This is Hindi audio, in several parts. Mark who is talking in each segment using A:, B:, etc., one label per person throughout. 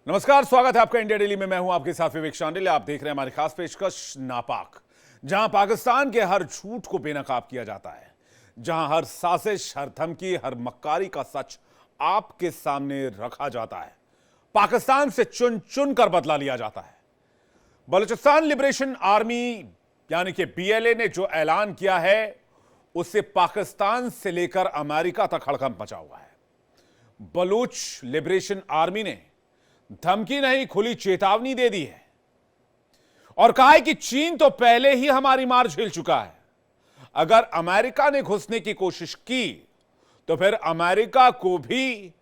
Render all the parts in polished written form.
A: नमस्कार, स्वागत है आपका इंडिया डेली में। मैं हूं आपके साथ विवेक शांडिल्य। आप देख रहे हैं हमारी खास पेशकश नापाक, जहां पाकिस्तान के हर झूठ को बेनकाब किया जाता है, जहां हर साजिश, हर धमकी, हर मक्कारी का सच आपके सामने रखा जाता है। पाकिस्तान से चुन चुन कर बदला लिया जाता है। बलूचिस्तान लिबरेशन आर्मी यानी कि BLA ने जो ऐलान किया है उससे पाकिस्तान से लेकर अमेरिका तक हड़कंप मचा हुआ है। बलूच लिबरेशन आर्मी ने धमकी नहीं, खुली चेतावनी दे दी है और कहा है कि चीन तो पहले ही हमारी मार झेल चुका है। अगर अमेरिका ने घुसने की कोशिश की तो फिर अमेरिका को भी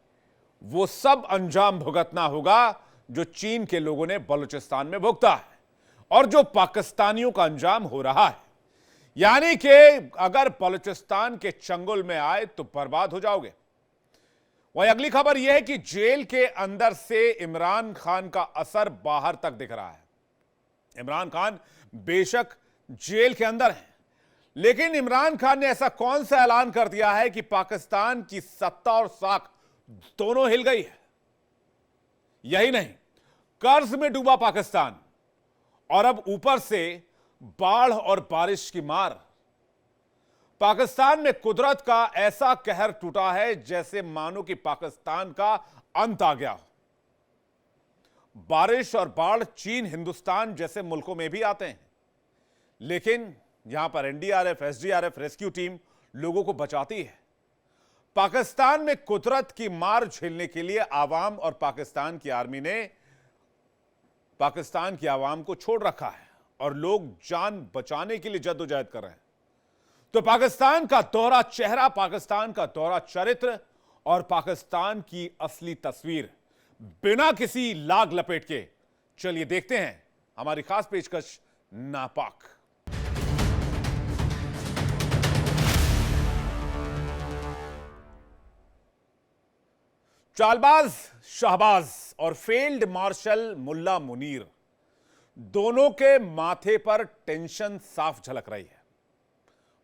A: वो सब अंजाम भुगतना होगा जो चीन के लोगों ने बलूचिस्तान में भुगता है और जो पाकिस्तानियों का अंजाम हो रहा है। यानी कि अगर बलूचिस्तान के चंगुल में आए तो बर्बाद हो जाओगे। वही अगली खबर यह है कि जेल के अंदर से इमरान खान का असर बाहर तक दिख रहा है। इमरान खान बेशक जेल के अंदर है, लेकिन इमरान खान ने ऐसा कौन सा ऐलान कर दिया है कि पाकिस्तान की सत्ता और साख दोनों हिल गई है। यही नहीं, कर्ज में डूबा पाकिस्तान और अब ऊपर से बाढ़ और बारिश की मार। पाकिस्तान में कुदरत का ऐसा कहर टूटा है जैसे मानो कि पाकिस्तान का अंत आ गया। बारिश और बाढ़ चीन, हिंदुस्तान जैसे मुल्कों में भी आते हैं, लेकिन यहां पर NDRF, SDRF रेस्क्यू टीम लोगों को बचाती है। पाकिस्तान में कुदरत की मार झेलने के लिए आवाम और पाकिस्तान की आर्मी ने पाकिस्तान की आवाम को छोड़ रखा है और लोग जान बचाने के लिए जद्दोजहद कर रहे हैं। तो पाकिस्तान का दोहरा चेहरा, पाकिस्तान का दोहरा चरित्र और पाकिस्तान की असली तस्वीर बिना किसी लाग लपेट के चलिए देखते हैं हमारी खास पेशकश नापाक। चालबाज शहबाज और फील्ड मार्शल मुल्ला मुनीर, दोनों के माथे पर टेंशन साफ झलक रही है।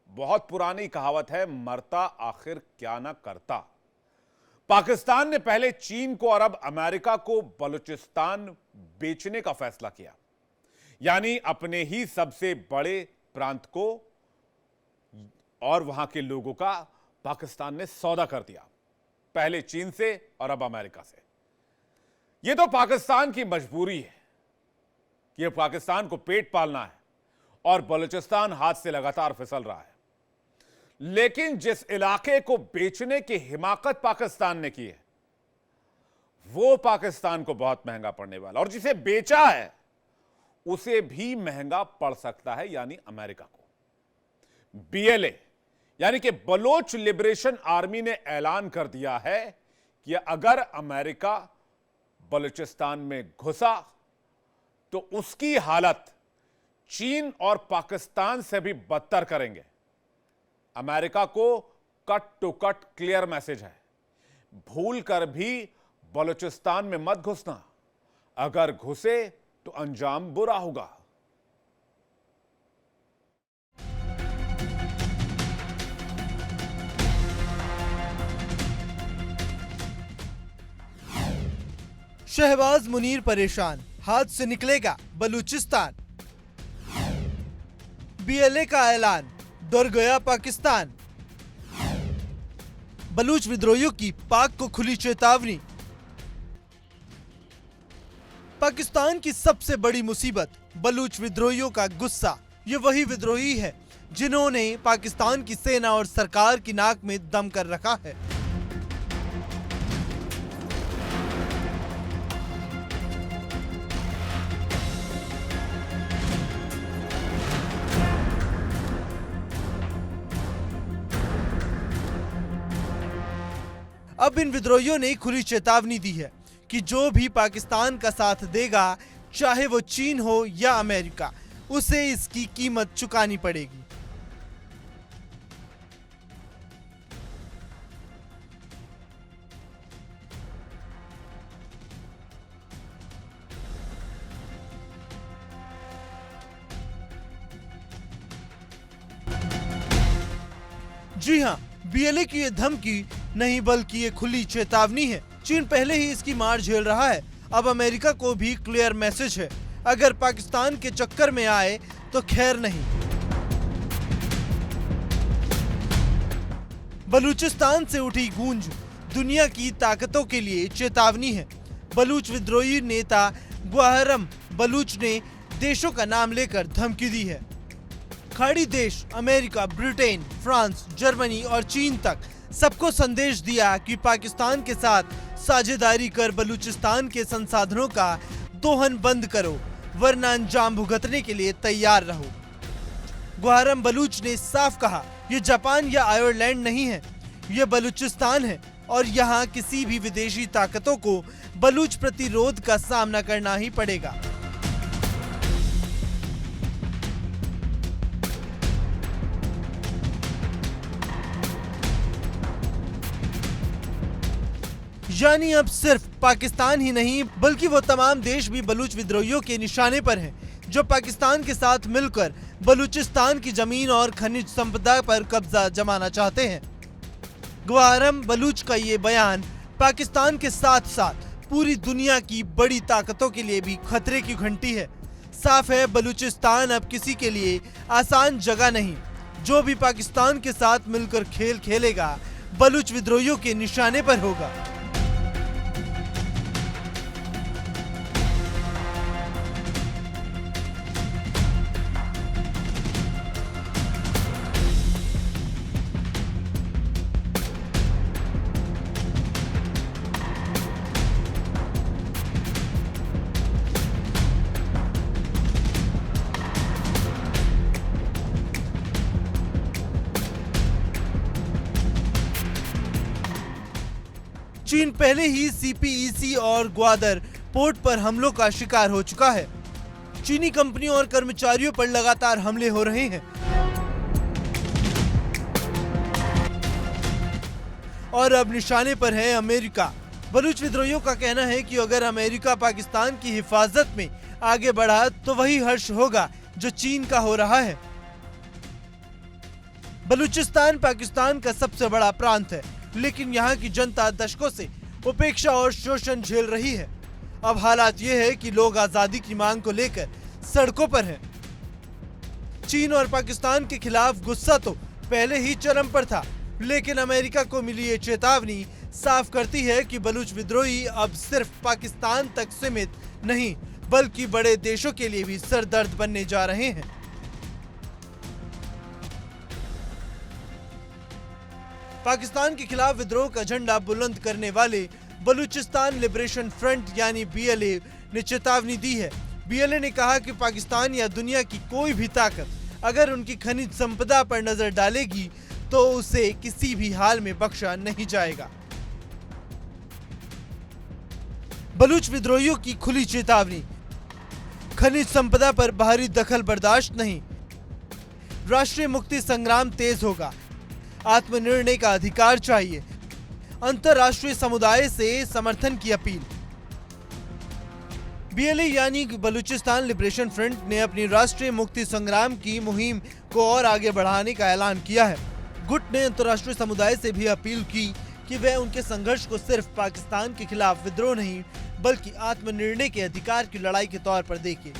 A: बहुत पुरानी कहावत है, मरता आखिर क्या ना करता। पाकिस्तान ने पहले चीन को और अब अमेरिका को बलूचिस्तान बेचने का फैसला किया, यानी अपने ही सबसे बड़े प्रांत को और वहां के लोगों का पाकिस्तान ने सौदा कर दिया, पहले चीन से और अब अमेरिका से। यह तो पाकिस्तान की मजबूरी है कि यह पाकिस्तान को पेट पालना है और बलूचिस्तान हाथ से लगातार फिसल रहा है। लेकिन जिस इलाके को बेचने की हिमाकत पाकिस्तान ने की है वो पाकिस्तान को बहुत महंगा पड़ने वाला, और जिसे बेचा है उसे भी महंगा पड़ सकता है, यानी अमेरिका को। BLA यानी कि बलोच लिबरेशन आर्मी ने ऐलान कर दिया है कि अगर अमेरिका बलूचिस्तान में घुसा तो उसकी हालत चीन और पाकिस्तान से भी बदतर करेंगे। अमेरिका को cut to cut clear message है, भूल कर भी बलूचिस्तान में मत घुसना, अगर घुसे तो अंजाम बुरा होगा।
B: शहबाज मुनीर परेशान, हाथ से निकलेगा बलूचिस्तान। BLA का ऐलान, डर गया पाकिस्तान। बलूच विद्रोहियों की पाक को खुली चेतावनी। पाकिस्तान की सबसे बड़ी मुसीबत बलूच विद्रोहियों का गुस्सा। ये वही विद्रोही है जिन्होंने पाकिस्तान की सेना और सरकार की नाक में दम कर रखा है। अब इन विद्रोहियों ने खुली चेतावनी दी है कि जो भी पाकिस्तान का साथ देगा, चाहे वो चीन हो या अमेरिका, उसे इसकी कीमत चुकानी पड़ेगी। जी हां, BLA की ये धमकी नहीं बल्कि ये खुली चेतावनी है। चीन पहले ही इसकी मार झेल रहा है। अब अमेरिका को भी क्लियर मैसेज है, अगर पाकिस्तान के चक्कर में आए तो खैर नहीं। बलूचिस्तान से उठी गूंज दुनिया की ताकतों के लिए चेतावनी है। बलूच विद्रोही नेता गुआहरम बलूच ने देशों का नाम लेकर धमकी दी है। खाड़ी देश अमेरिका, ब्रिटेन, फ्रांस, जर्मनी और चीन तक सबको संदेश दिया कि पाकिस्तान के साथ साझेदारी कर बलूचिस्तान के संसाधनों का दोहन बंद करो, वरना अंजाम भुगतने के लिए तैयार रहो। गुआहरम बलूच ने साफ कहा, ये जापान या आयरलैंड नहीं है, ये बलूचिस्तान है और यहाँ किसी भी विदेशी ताकतों को बलूच प्रतिरोध का सामना करना ही पड़ेगा। यानी अब सिर्फ पाकिस्तान ही नहीं बल्कि वो तमाम देश भी बलूच विद्रोहियों के निशाने पर हैं, जो पाकिस्तान के साथ मिलकर बलूचिस्तान की जमीन और खनिज संपदा पर कब्जा जमाना चाहते हैं। गुआहरम बलूच का ये बयान पाकिस्तान के साथ साथ पूरी दुनिया की बड़ी ताकतों के लिए भी खतरे की घंटी है। साफ है, बलूचिस्तान अब किसी के लिए आसान जगह नहीं। जो भी पाकिस्तान के साथ मिलकर खेल खेलेगा बलूच विद्रोहियों के निशाने पर होगा। चीन पहले ही सीपीईसी और ग्वादर पोर्ट पर हमलों का शिकार हो चुका है। चीनी कंपनियों और कर्मचारियों पर लगातार हमले हो रहे हैं और अब निशाने पर है अमेरिका। बलूच विद्रोहियों का कहना है कि अगर अमेरिका पाकिस्तान की हिफाजत में आगे बढ़ा तो वही हर्ष होगा जो चीन का हो रहा है। बलूचिस्तान पाकिस्तान का सबसे बड़ा प्रांत है, लेकिन यहाँ की जनता दशकों से उपेक्षा और शोषण झेल रही है। अब हालात ये है कि लोग आजादी की मांग को लेकर सड़कों पर हैं। चीन और पाकिस्तान के खिलाफ गुस्सा तो पहले ही चरम पर था, लेकिन अमेरिका को मिली ये चेतावनी साफ करती है कि बलूच विद्रोही अब सिर्फ पाकिस्तान तक सीमित नहीं बल्कि बड़े देशों के लिए भी सरदर्द बनने जा रहे हैं। पाकिस्तान के खिलाफ विद्रोह का झंडा बुलंद करने वाले बलूचिस्तान लिबरेशन फ्रंट यानी बीएलए ने चेतावनी दी है। बीएलए ने कहा कि पाकिस्तान या दुनिया की कोई भी ताकत अगर उनकी खनिज संपदा पर नजर डालेगी तो उसे किसी भी हाल में बख्शा नहीं जाएगा। बलूच विद्रोहियों की खुली चेतावनी, खनिज संपदा पर बाहरी दखल बर्दाश्त नहीं, राष्ट्रीय मुक्ति संग्राम तेज होगा, आत्मनिर्णय का अधिकार चाहिए, अंतरराष्ट्रीय समुदाय से समर्थन की अपील। बीएलए यानी बलूचिस्तान लिबरेशन फ्रंट ने अपनी राष्ट्रीय मुक्ति संग्राम की मुहिम को और आगे बढ़ाने का ऐलान किया है। गुट ने अंतरराष्ट्रीय समुदाय से भी अपील की कि वह उनके संघर्ष को सिर्फ पाकिस्तान के खिलाफ विद्रोह नहीं बल्कि आत्मनिर्णय के अधिकार की लड़ाई के तौर पर देखे।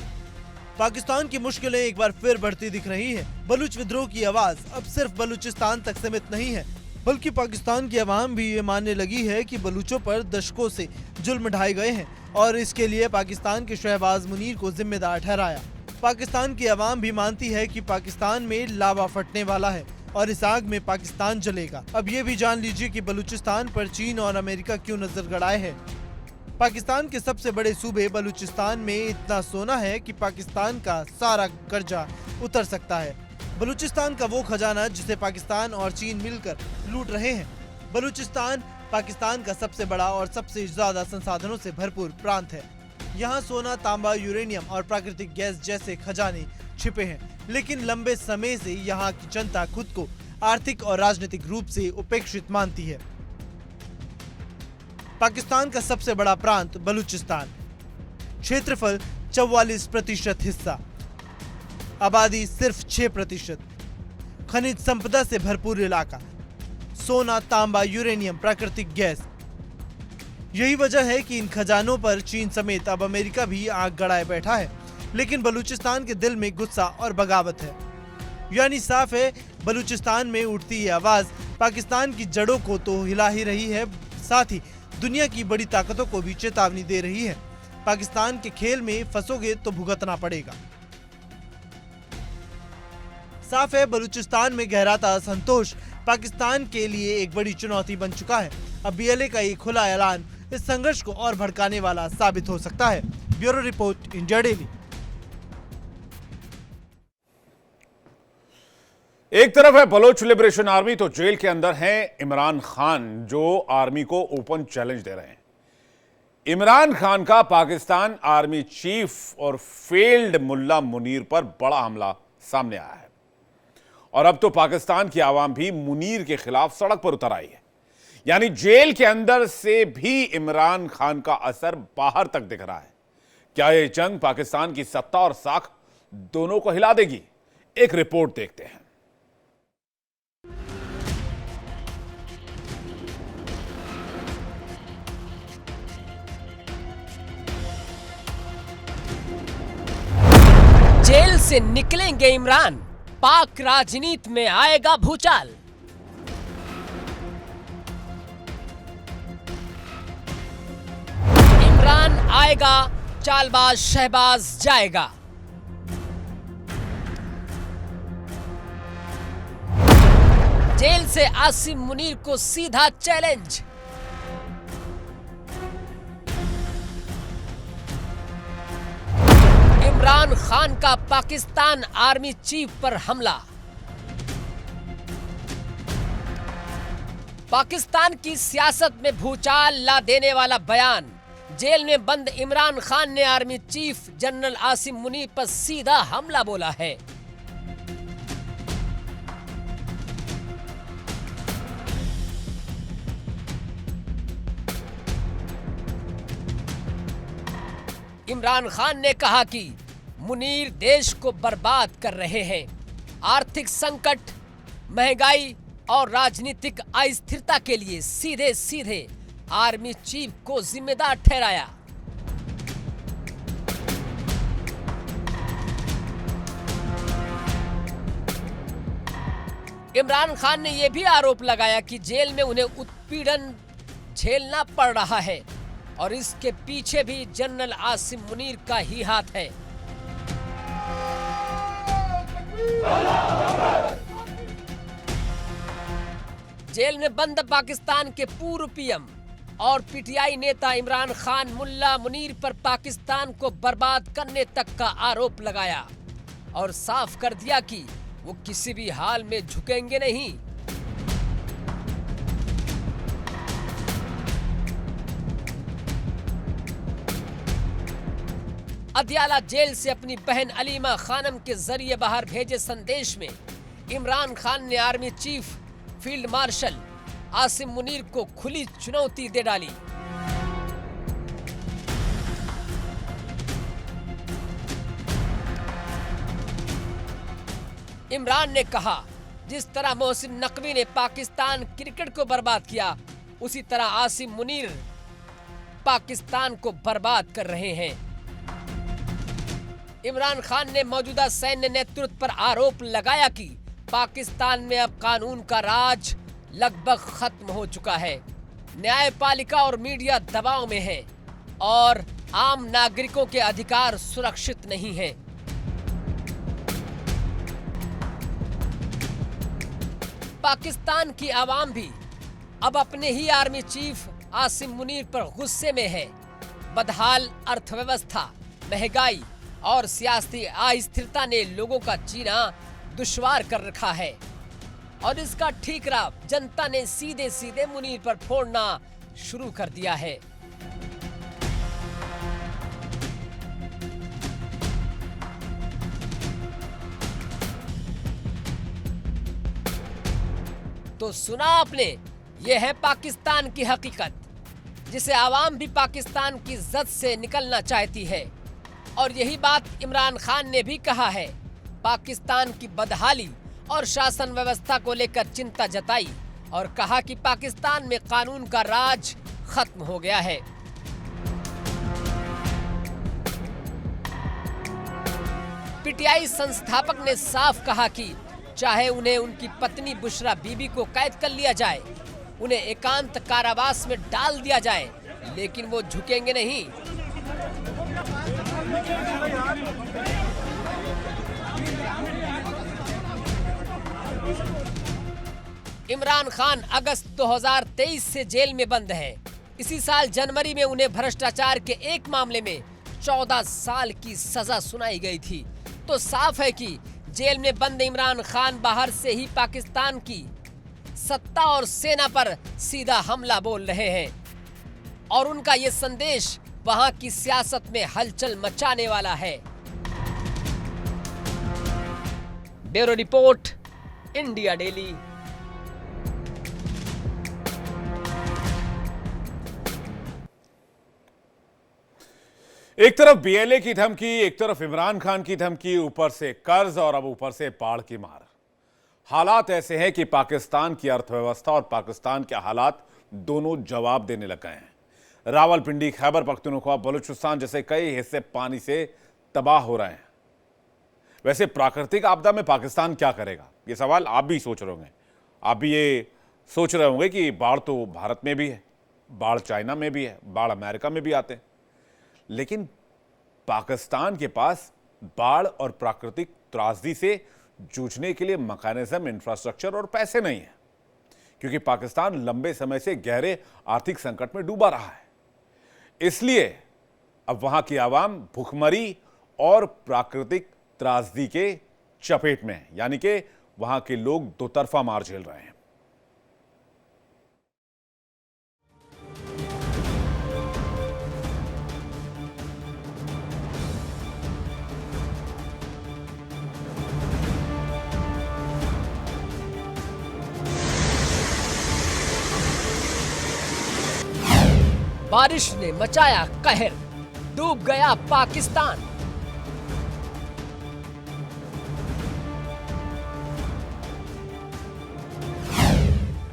B: पाकिस्तान की मुश्किलें एक बार फिर बढ़ती दिख रही है। बलूच विद्रोह की आवाज अब सिर्फ बलूचिस्तान तक सीमित नहीं है बल्कि पाकिस्तान की आवाम भी ये मानने लगी है कि बलूचों पर दशकों से जुल्म ढाए गए हैं और इसके लिए पाकिस्तान के शहबाज मुनीर को जिम्मेदार ठहराया। पाकिस्तान की आवाम भी मानती है कि पाकिस्तान में लावा फटने वाला है और इस आग में पाकिस्तान जलेगा। अब ये भी जान लीजिए कि बलूचिस्तान पर चीन और अमेरिका क्यों नजर गड़ाए हैं। पाकिस्तान के सबसे बड़े सूबे बलूचिस्तान में इतना सोना है कि पाकिस्तान का सारा कर्जा उतर सकता है। बलूचिस्तान का वो खजाना जिसे पाकिस्तान और चीन मिलकर लूट रहे हैं। बलूचिस्तान पाकिस्तान का सबसे बड़ा और सबसे ज्यादा संसाधनों से भरपूर प्रांत है। यहाँ सोना, तांबा, यूरेनियम और प्राकृतिक गैस जैसे खजाने छिपे हैं, लेकिन लंबे समय से यहाँ की जनता खुद को आर्थिक और राजनीतिक रूप से उपेक्षित मानती है। पाकिस्तान का सबसे बड़ा प्रांत बलूचिस्तान, क्षेत्रफल 44% हिस्सा, आबादी सिर्फ 6%, खनिज संपदा से भरपूर इलाका, सोना, तांबा, यूरेनियम, प्राकृतिक गैस। यही वजह है कि इन खजानों पर चीन समेत अब अमेरिका भी आंख गड़ाए बैठा है। लेकिन बलूचिस्तान के दिल में गुस्सा और बगावत है। यानी साफ है, बलूचिस्तान में उठती ये आवाज पाकिस्तान की जड़ों को तो हिला ही रही है, साथ ही दुनिया की बड़ी ताकतों को भी चेतावनी दे रही है। पाकिस्तान के खेल में फंसोगे तो भुगतना पड़ेगा। साफ है, बलूचिस्तान में गहराता असंतोष पाकिस्तान के लिए एक बड़ी चुनौती बन चुका है। अब बीएलए का ये खुला ऐलान इस संघर्ष को और भड़काने वाला साबित हो सकता है। Bureau report, India daily.
A: एक तरफ है बलोच लिबरेशन आर्मी, तो जेल के अंदर हैं इमरान खान, जो आर्मी को ओपन चैलेंज दे रहे हैं। इमरान खान का पाकिस्तान आर्मी चीफ और फेल्ड मुल्ला मुनीर पर बड़ा हमला सामने आया है और अब तो पाकिस्तान की आवाम भी मुनीर के खिलाफ सड़क पर उतर आई है। यानी जेल के अंदर से भी इमरान खान का असर बाहर तक दिख रहा है। क्या यह जंग पाकिस्तान की सत्ता और साख दोनों को हिला देगी? एक रिपोर्ट देखते हैं।
C: जेल से निकलेंगे इमरान, पाक राजनीति में आएगा भूचाल। इमरान आएगा, चालबाज शहबाज जाएगा। जेल से आसिम मुनीर को सीधा चैलेंज। इमरान खान का पाकिस्तान आर्मी चीफ पर हमला। पाकिस्तान की सियासत में भूचाल ला देने वाला बयान। जेल में बंद इमरान खान ने army chief general Asim Munir पर सीधा हमला बोला है। इमरान खान ने कहा कि मुनीर देश को बर्बाद कर रहे हैं। आर्थिक संकट, महंगाई और राजनीतिक अस्थिरता के लिए सीधे सीधे आर्मी चीफ को जिम्मेदार ठहराया। इमरान खान ने यह भी आरोप लगाया कि जेल में उन्हें उत्पीड़न झेलना पड़ रहा है और इसके पीछे भी जनरल आसिम मुनीर का ही हाथ है। जेल में बंद पाकिस्तान के पूर्व पीएम और पीटीआई नेता इमरान खान मुल्ला मुनीर पर पाकिस्तान को बर्बाद करने तक का आरोप लगाया और साफ कर दिया कि वो किसी भी हाल में झुकेंगे नहीं। अदियाला जेल से अपनी बहन अलीमा खानम के जरिए बाहर भेजे संदेश में इमरान खान ने army chief field marshal Asim Munir को खुली चुनौती दे डाली। इमरान ने कहा, जिस तरह मोहसिन नकवी ने पाकिस्तान क्रिकेट को बर्बाद किया, उसी तरह आसिम मुनीर पाकिस्तान को बर्बाद कर रहे हैं। इमरान खान ने मौजूदा सैन्य नेतृत्व पर आरोप लगाया कि पाकिस्तान में अब कानून का राज लगभग खत्म हो चुका है। न्यायपालिका और मीडिया दबाव में है और आम नागरिकों के अधिकार सुरक्षित नहीं हैं। पाकिस्तान की आवाम भी अब अपने ही आर्मी चीफ आसिम मुनीर पर गुस्से में है। बदहाल अर्थव्यवस्था, महंगाई और सियासी अस्थिरता ने लोगों का जीना दुश्वार कर रखा है और इसका ठीकरा जनता ने सीधे सीधे मुनीर पर फोड़ना शुरू कर दिया है। तो सुना आपने, यह है पाकिस्तान की हकीकत, जिसे आवाम भी पाकिस्तान की जद से निकलना चाहती है और यही बात इमरान खान ने भी कहा है। पाकिस्तान की बदहाली और शासन व्यवस्था को लेकर चिंता जताई और कहा कि पाकिस्तान में कानून का राज खत्म हो गया है। पीटीआई संस्थापक ने साफ कहा कि चाहे उन्हें उनकी पत्नी बुशरा बीबी को कैद कर लिया जाए, उन्हें एकांत कारावास में डाल दिया जाए, लेकिन वो झुकेंगे नहीं। इमरान खान अगस्त 2023 से जेल में बंद हैं। इसी साल जनवरी में उन्हें भ्रष्टाचार के एक मामले में 14 साल की सजा सुनाई गई थी। तो साफ है कि जेल में बंद इमरान खान बाहर से ही पाकिस्तान की सत्ता और सेना पर सीधा हमला बोल रहे हैं और उनका ये संदेश वहां की सियासत में हलचल मचाने वाला है। Bureau report, India daily.
A: एक तरफ बीएलए की धमकी, एक तरफ इमरान खान की धमकी, ऊपर से कर्ज और अब ऊपर से बाढ़ की मार। हालात ऐसे हैं कि पाकिस्तान की अर्थव्यवस्था और पाकिस्तान के हालात दोनों जवाब देने लग गए हैं। रावलपिंडी, खैबर पख्तूनख्वा, बलूचिस्तान जैसे कई हिस्से पानी से तबाह हो रहे हैं। वैसे प्राकृतिक आपदा में पाकिस्तान क्या करेगा, ये सवाल आप भी सोच रहे होंगे। आप भी ये सोच रहे होंगे कि बाढ़ तो भारत में भी है, बाढ़ चाइना में भी है, बाढ़ अमेरिका में भी आते हैं, लेकिन पाकिस्तान के पास बाढ़ और प्राकृतिक त्रासदी से जूझने के लिए मैकेनिज्म, इंफ्रास्ट्रक्चर और पैसे नहीं है, क्योंकि पाकिस्तान लंबे समय से गहरे आर्थिक संकट में डूबा रहा है। इसलिए अब वहां की आवाम भूखमरी और प्राकृतिक त्रासदी के चपेट में है, यानी कि वहां के लोग दो तरफा मार झेल रहे हैं।
C: बारिश ने मचाया कहर, डूब गया पाकिस्तान।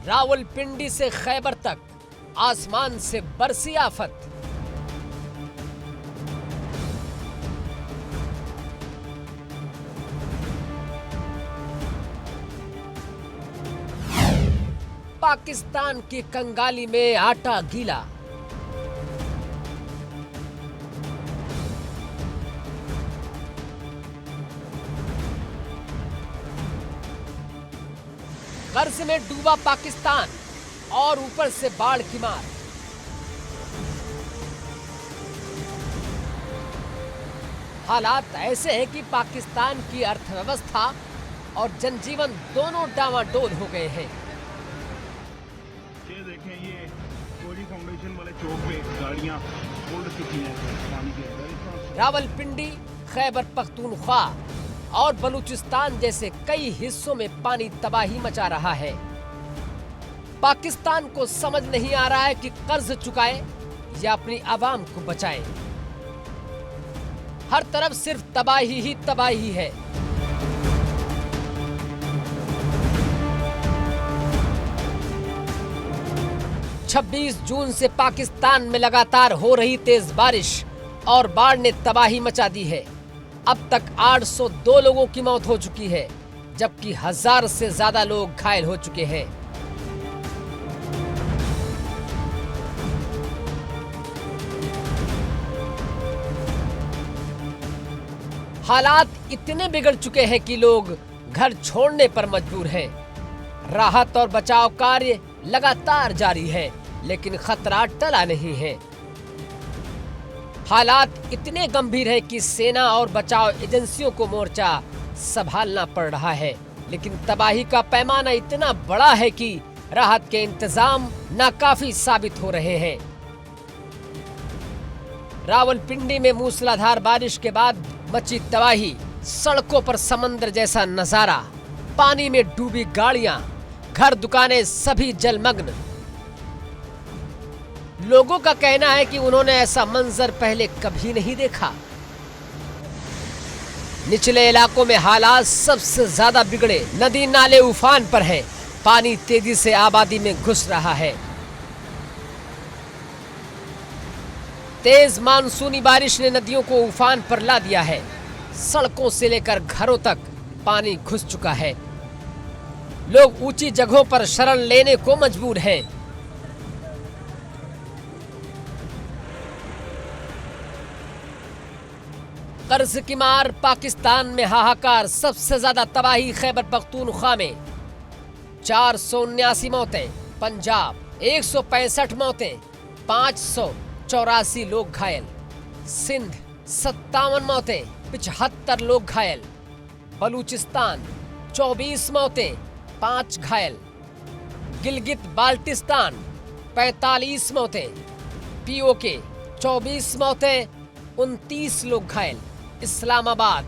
C: रावलपिंडी से खैबर तक आसमान से बरसी आफत। पाकिस्तान की कंगाली में आटा गीला। कर्ज में डूबा पाकिस्तान और ऊपर से बाढ़ की मार। हालात ऐसे हैं कि पाकिस्तान की अर्थव्यवस्था और जनजीवन दोनों डामाडोल हो गए हैं।
D: ये देखें, ये कोरी फाउंडेशन वाले चौक पे गाड़ियां उड़ चुकी हैं पानी के अंदर।
C: रावलपिंडी, खैबर पख्तूनख्वा और बलूचिस्तान जैसे कई हिस्सों में पानी तबाही मचा रहा है। पाकिस्तान को समझ नहीं आ रहा है कि कर्ज चुकाए या अपनी आवाम को बचाए। हर तरफ सिर्फ तबाही ही तबाही है। छब्बीस जून से पाकिस्तान में लगातार हो रही तेज बारिश और बाढ़ ने तबाही मचा दी है। अब तक 802 लोगों की मौत हो चुकी है, जबकि 1000 से ज्यादा लोग घायल हो चुके हैं। हालात इतने बिगड़ चुके हैं कि लोग घर छोड़ने पर मजबूर हैं। राहत और बचाव कार्य लगातार जारी है, लेकिन खतरा टला नहीं है। हालात इतने गंभीर है कि सेना और बचाव एजेंसियों को मोर्चा संभालना पड़ रहा है, लेकिन तबाही का पैमाना इतना बड़ा है कि राहत के इंतजाम नाकाफी साबित हो रहे हैं। रावलपिंडी में मूसलाधार बारिश के बाद मची तबाही, सड़कों पर समंदर जैसा नजारा, पानी में डूबी गाड़ियां, घर दुकानें सभी जलमग्न। लोगों का कहना है कि उन्होंने ऐसा मंजर पहले कभी नहीं देखा। निचले इलाकों में हालात सबसे ज्यादा बिगड़े। नदी नाले उफान पर हैं, पानी तेजी से आबादी में घुस रहा है। तेज मानसूनी बारिश ने नदियों को उफान पर ला दिया है। सड़कों से लेकर घरों तक पानी घुस चुका है। लोग ऊंची जगहों पर शरण लेने को मजबूर हैं। कर्ज की मार, पाकिस्तान में हाहाकार। सबसे ज्यादा तबाही खैबर पख्तूनख्वा में 479 मौतें, पंजाब 165 मौतें, 584 लोग घायल, सिंध 57 मौतें, 75 लोग घायल, बलूचिस्तान 24 मौतें, 5 घायल, गिलगित बाल्टिस्तान 45 मौतें, पीओके 24 मौतें, 29 लोग घायल, इस्लामाबाद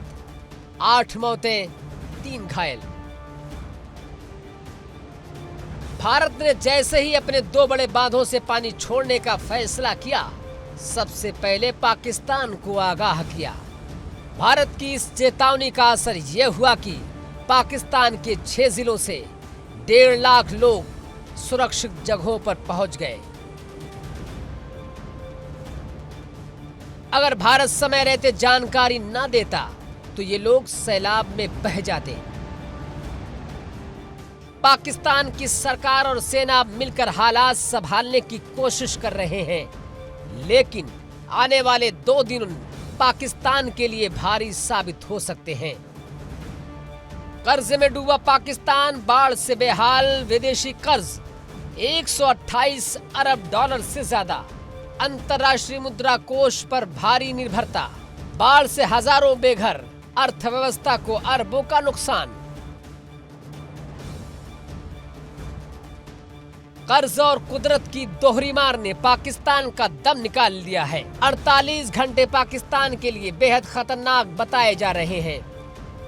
C: 8 मौतें, 3 घायल। भारत ने जैसे ही अपने 2 बड़े बांधों से पानी छोड़ने का फैसला किया, सबसे पहले पाकिस्तान को आगाह किया। भारत की इस चेतावनी का असर यह हुआ कि पाकिस्तान के 6 जिलों से 1.5 लाख लोग सुरक्षित जगहों पर पहुंच गए। अगर भारत समय रहते जानकारी न देता तो ये लोग सैलाब में बह जाते। पाकिस्तान की सरकार और सेना मिलकर हालात संभालने की कोशिश कर रहे हैं, लेकिन आने वाले 2 दिन पाकिस्तान के लिए भारी साबित हो सकते हैं। कर्ज में डूबा पाकिस्तान, बाढ़ से बेहाल, विदेशी कर्ज 128 अरब डॉलर से ज्यादा, अंतर्राष्ट्रीय मुद्रा कोष पर भारी निर्भरता, बाढ़ से हजारों बेघर, अर्थव्यवस्था को अरबों का नुकसान। कर्ज और कुदरत की दोहरी मार ने पाकिस्तान का दम निकाल दिया है। 48 घंटे पाकिस्तान के लिए बेहद खतरनाक बताए जा रहे हैं।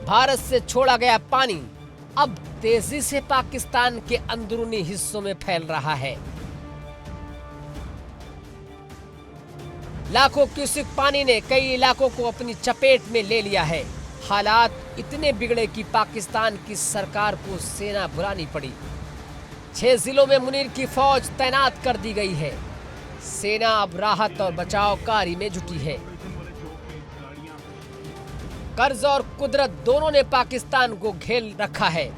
C: भारत से छोड़ा गया पानी अब तेजी से पाकिस्तान के अंदरूनी हिस्सों में फैल रहा है। लाखों क्यूसेक पानी ने कई इलाकों को अपनी चपेट में ले लिया है। हालात इतने बिगड़े कि पाकिस्तान की सरकार को सेना बुलानी पड़ी। 6 जिलों में मुनीर की फौज तैनात कर दी गई है। सेना अब राहत और बचाव कार्य में जुटी है। कर्ज और कुदरत दोनों ने पाकिस्तान को घेर रखा है।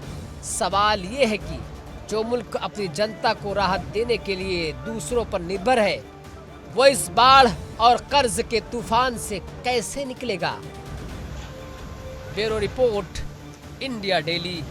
C: सवाल ये है कि जो मुल्क अपनी जनता को राहत देने के लिए दूसरों पर निर्भर है, वो इस बाढ़ और कर्ज के तूफान से कैसे निकलेगा? Bureau report, India daily.